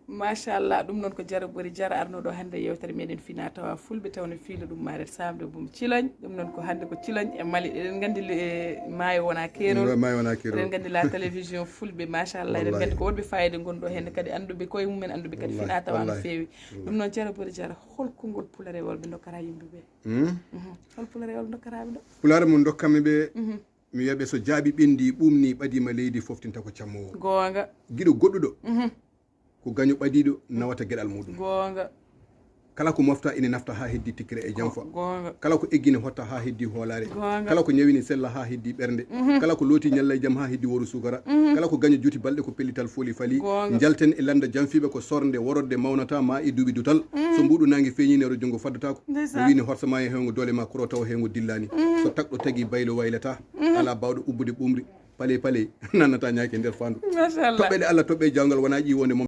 machallah ɗum noon ko jara ɓori jara arnoɗo hannde yewtere meɗen fina tawa fulɓe tawno fiilo ɗum maret samde boom cilogne ɗum noon ko hannde ko cilogne e Mali eɗen gandi maayo wona keerol eɗen gandi la télévision fulɓe machallah eɗen gandi ko wonɓe fayida gonɗo henne kadi anduɓe koye mumen anduɓe kadi fina tawa no feewi ɗum noon jara ɓori jara hol konngol pularewol ɓe dokkata yimɓeɓe hol pularewol dokkataɓe ɗo pulare mum dokkami ɓe mi wiyaɓe so jaabi ɓendi ɓumni ɓadima leydi foftinta ko cammowo gonga guiɗo goɗɗuɗo ko gaño ɓadiɗo nawata gueɗal muɗum gonga kala ko mofta ine nafta ha heddi tikkere e jamfa gonga kala ko eggine hotta ha heddi hoolare kala ko ñawini sella ha heddi ɓernde kala ko looti ñalla e jaam ha heddi woru sugara kala ko gaño juuti balɗe ko pellital foli fali jalten e landa jamfiɓe ko sorde worodde mawnata ma e duuɓi dutal so mbuɗu nangue feñinero junggo faddatako o wini horsama e hewgo doole ma koro taw hewgo dillani so takɗo tagui baylo waylata ala bawɗo ubbude ɓumri pale nanata ñaake nder fandu toɓɓeɗe Allah toɓɓe jawgal wona ƴiwonde